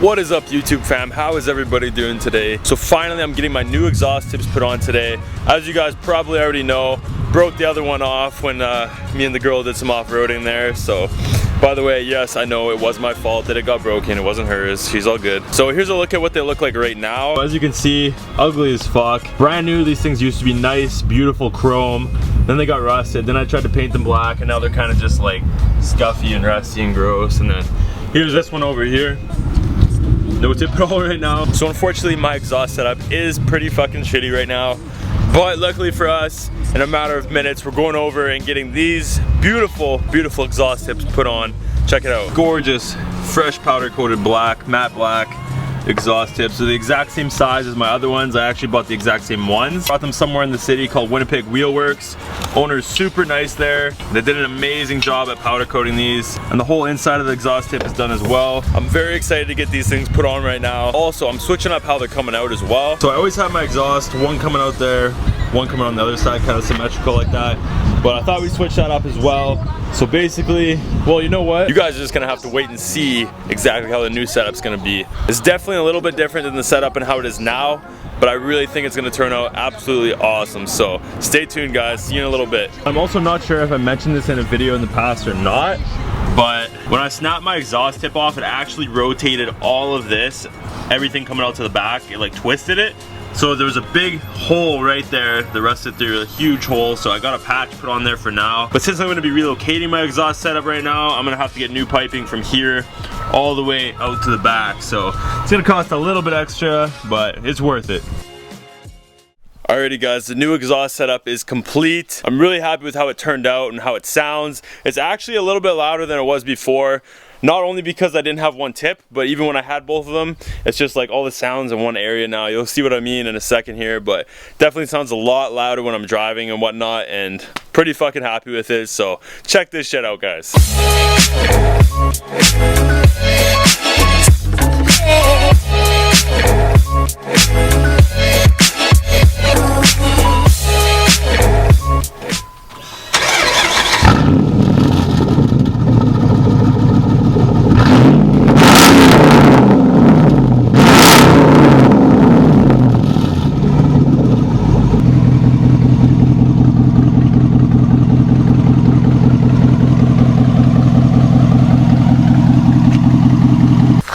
What is up, YouTube fam? How is everybody doing today? So finally I'm getting my new exhaust tips put on today. As you guys probably already know, broke the other one off when me and the girl did some off-roading there. So by the way, yes, I know it was my fault that it got broken. It wasn't hers. She's all good. So here's a look at what they look like right now. As you can see, ugly as fuck. Brand new, these things used to be nice, beautiful chrome. Then they got rusted. Then I tried to paint them black and now they're kind of just like scuffy and rusty and gross. And then here's this one over here. No tip at all right now. So unfortunately my exhaust setup is pretty fucking shitty right now. But luckily for us, in a matter of minutes, we're going over and getting these beautiful, beautiful exhaust tips put on. Check it out. Gorgeous, fresh powder coated black, matte black exhaust tips. So the exact same size as my other ones. I actually bought the exact same ones. Bought them somewhere in the city called Winnipeg Wheelworks. Owner's super nice there. They did an amazing job at powder coating these. And the whole inside of the exhaust tip is done as well. I'm very excited to get these things put on right now. Also, I'm switching up how they're coming out as well. So I always have my exhaust, one coming out there, one coming on the other side, kind of symmetrical like that. But I thought we'd switch that up as well. So basically, well, you know what? You guys are just gonna have to wait and see exactly how the new setup's gonna be. It's definitely a little bit different than the setup and how it is now, but I really think it's gonna turn out absolutely awesome. So stay tuned, guys. See you in a little bit. I'm also not sure if I mentioned this in a video in the past or not, but when I snapped my exhaust tip off, it actually rotated all of this, everything coming out to the back. It like twisted it. So there was a big hole right there that rusted through, a huge hole, so I got a patch put on there for now. But since I'm gonna be relocating my exhaust setup right now, I'm gonna have to get new piping from here all the way out to the back. So it's gonna cost a little bit extra, but it's worth it. Alrighty guys, the new exhaust setup is complete. I'm really happy with how it turned out and how it sounds. It's actually a little bit louder than it was before. Not only because I didn't have one tip, but even when I had both of them, it's just like all the sounds in one area now. You'll see what I mean in a second here, but definitely sounds a lot louder when I'm driving and whatnot, and pretty fucking happy with it. So check this shit out, guys.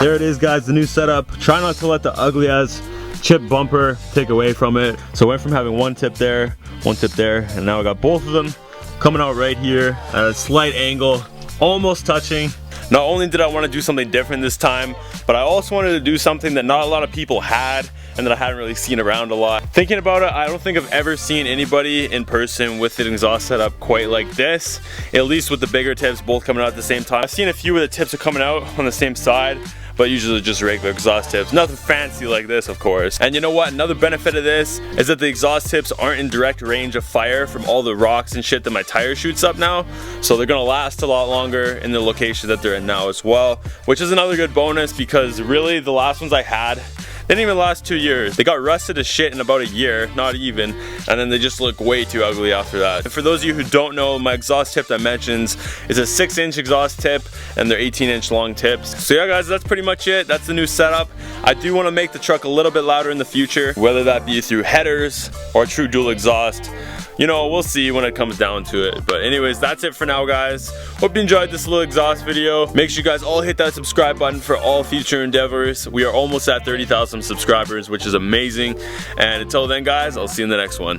There it is, guys, the new setup. Try not to let the ugly ass chip bumper take away from it. So I went from having one tip there, and now I got both of them coming out right here at a slight angle, almost touching. Not only did I want to do something different this time, but I also wanted to do something that not a lot of people had and that I hadn't really seen around a lot. Thinking about it, I don't think I've ever seen anybody in person with an exhaust setup quite like this, at least with the bigger tips both coming out at the same time. I've seen a few where the tips are coming out on the same side, but usually just regular exhaust tips. Nothing fancy like this, of course. And you know what? Another benefit of this is that the exhaust tips aren't in direct range of fire from all the rocks and shit that my tire shoots up now. So they're gonna last a lot longer in the location that they're in now as well, which is another good bonus because really the last ones I had, they didn't even last 2 years. They got rusted as shit in about a year, not even, and then they just look way too ugly after that. And for those of you who don't know, my exhaust tip dimensions is a 6-inch exhaust tip, and they're 18-inch long tips. So yeah guys, that's pretty much it. That's the new setup. I do want to make the truck a little bit louder in the future, whether that be through headers or true dual exhaust. You know, we'll see when it comes down to it. But anyways, that's it for now, guys. Hope you enjoyed this little exhaust video. Make sure you guys all hit that subscribe button for all future endeavors. We are almost at 30,000 subscribers, which is amazing. And until then, guys, I'll see you in the next one.